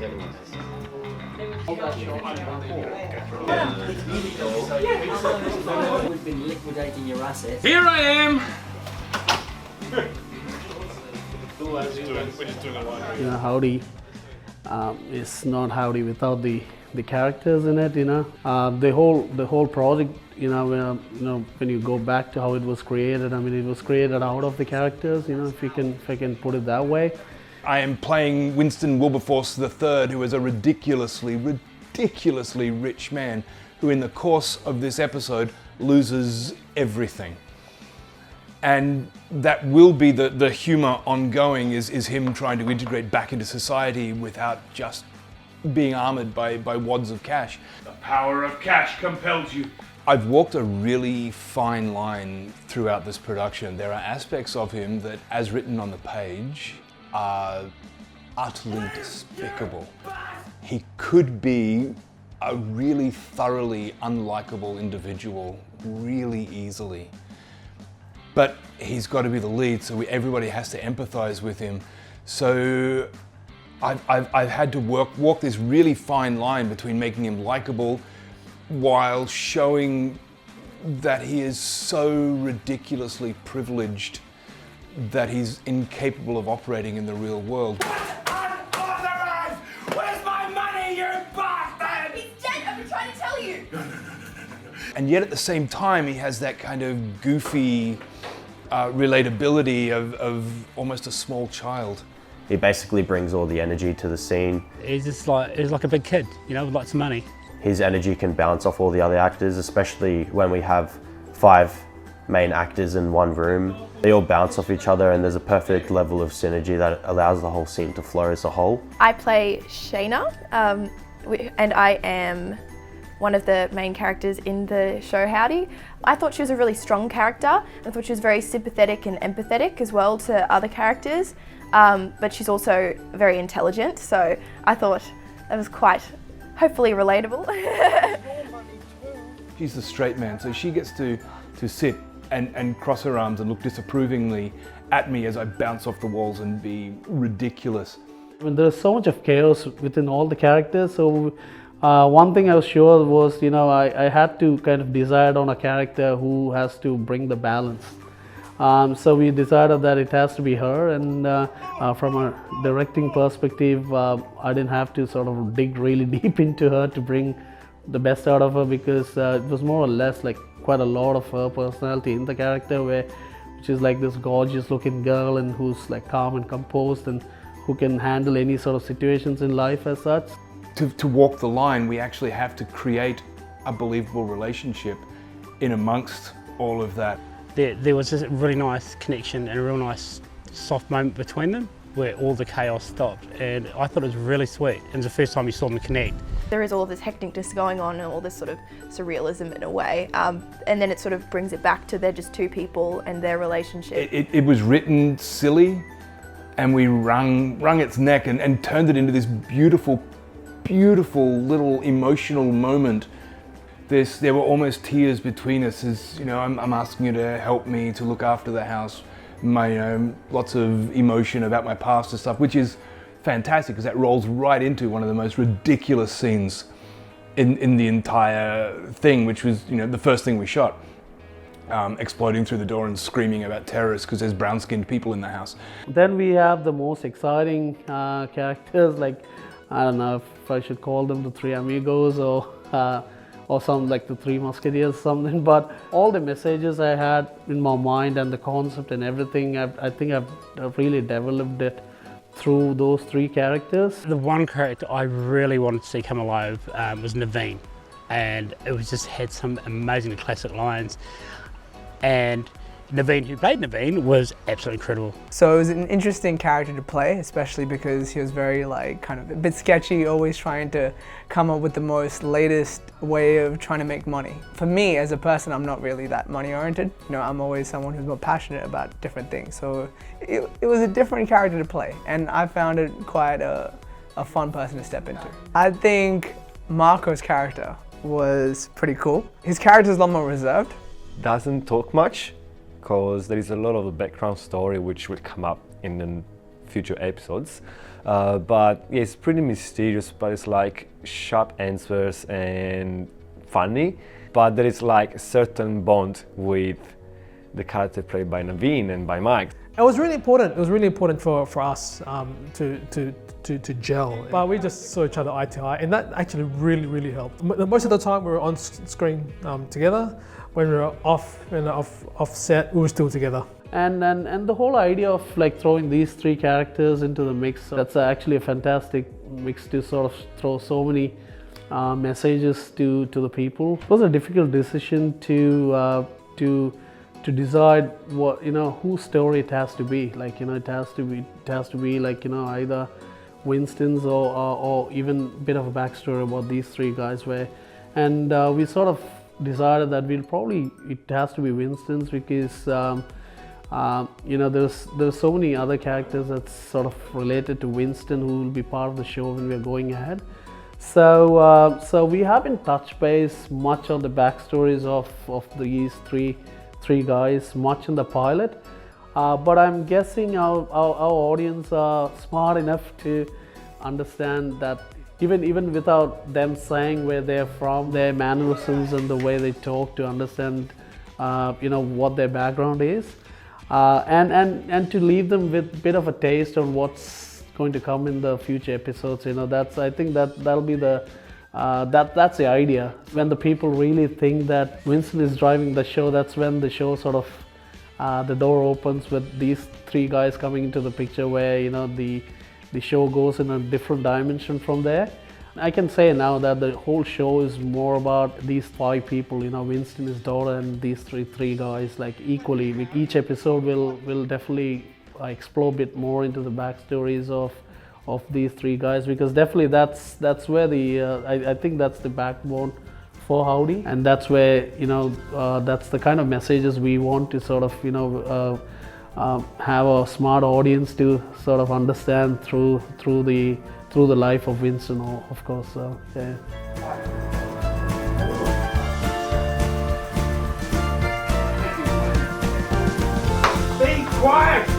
We've been liquidating your assets. Here I am! We're just doing a line read. Howdy is not Howdy without the characters in it. The whole project. When you go back to how it was created. I mean, it was created out of the characters. If I can put it that way. I am playing Winston Wilberforce III, who is a ridiculously rich man who in the course of this episode loses everything. And that will be the humour ongoing, is him trying to integrate back into society without just being armoured by wads of cash. The power of cash compels you. I've walked a really fine line throughout this production. There are aspects of him that, as written on the page, are utterly despicable. He could be a really thoroughly unlikable individual really easily. But he's got to be the lead, so everybody has to empathize with him. So I've had to walk this really fine line between making him likable while showing that he is so ridiculously privileged that he's incapable of operating in the real world. Unauthorized! Where's my money, you bastard? He's dead, I've been trying to tell you! No. And yet at the same time, he has that kind of goofy relatability of almost a small child. He basically brings all the energy to the scene. He's like a big kid, with lots of money. His energy can bounce off all the other actors, especially when we have 5 main actors in one room. They all bounce off each other and there's a perfect level of synergy that allows the whole scene to flow as a whole. I play SHAINA, and I am one of the main characters in the show Howdy. I thought she was a really strong character. I thought she was very sympathetic and empathetic as well to other characters, but she's also very intelligent, so I thought that was quite, hopefully, relatable. She's the straight man, so she gets to sit and cross her arms and look disapprovingly at me as I bounce off the walls and be ridiculous. I mean, there's so much of chaos within all the characters, so one thing I was sure was, I had to kind of decide on a character who has to bring the balance. So we decided that it has to be her, and from a directing perspective, I didn't have to sort of dig really deep into her to bring the best out of her, because it was more or less like quite a lot of her personality in the character, which is like this gorgeous looking girl and who's like calm and composed and who can handle any sort of situations in life as such. To walk the line, we actually have to create a believable relationship in amongst all of that. There was a really nice connection and a real nice soft moment between them where all the chaos stopped, and I thought it was really sweet. It was the first time you saw them connect. There is all this hecticness going on and all this sort of surrealism in a way, and then it sort of brings it back to they're just two people and their relationship. It was written silly, and we wrung its neck and turned it into this beautiful little emotional moment. There were almost tears between us as, I'm asking you to help me to look after the house. Lots of emotion about my past and stuff, which is fantastic because that rolls right into one of the most ridiculous scenes in the entire thing, which was, the first thing we shot. Exploding through the door and screaming about terrorists because there's brown-skinned people in the house. Then we have the most exciting characters, like, I don't know if I should call them the Three Amigos or some like the Three Musketeers or something, but all the messages I had in my mind and the concept and everything, I think I've really developed it through those 3 characters. The one character I really wanted to see come alive was Naveen, and it was just had some amazing classic lines, and Naveen, who played Naveen, was absolutely incredible. So it was an interesting character to play, especially because he was very kind of a bit sketchy, always trying to come up with the most latest way of trying to make money. For me, as a person, I'm not really that money oriented. I'm always someone who's more passionate about different things. So it was a different character to play, and I found it quite a fun person to step into. I think Marco's character was pretty cool. His character is a lot more reserved. Doesn't talk much, because there is a lot of the background story which will come up in the future episodes. But yeah, it's pretty mysterious, but it's like sharp answers and funny. But there is like a certain bond with the character played by Naveen and by Mike. It was really important. It was really important for us to gel. But we just saw each other eye to eye, and that actually really helped. Most of the time we were on screen together. When we were off set, we were still together. And the whole idea of like throwing these three characters into the mix, that's actually a fantastic mix to sort of throw so many messages to the people. It was a difficult decision to decide what, you know, whose story it has to be. Like, you know, it has to be like, you know, either Winston's or even a bit of a backstory about these three guys were. And we sort of decided that it has to be Winston's because you know, there's so many other characters that's sort of related to Winston who will be part of the show when we're going ahead. So we haven't touched base much on the backstories of these three guys much in the pilot, but I'm guessing our audience are smart enough to understand that even without them saying where they're from, their mannerisms and the way they talk, to understand you know, what their background is, and to leave them with a bit of a taste on what's going to come in the future episodes. You know, I think that'll be the that's the idea. When the people really think that Winston is driving the show, that's when the show sort of the door opens with these three guys coming into the picture, where, you know, the show goes in a different dimension from there. I can say now that the whole show is more about these five people, you know, Winston, his daughter, and these three guys, like equally. Each episode will definitely explore a bit more into the backstories of these three guys, because definitely that's where I think that's the backbone for Howdy, and that's where, you know, that's the kind of messages we want to sort of, you know, have a smart audience to sort of understand through the life of Winston, of course. So yeah. Be quiet!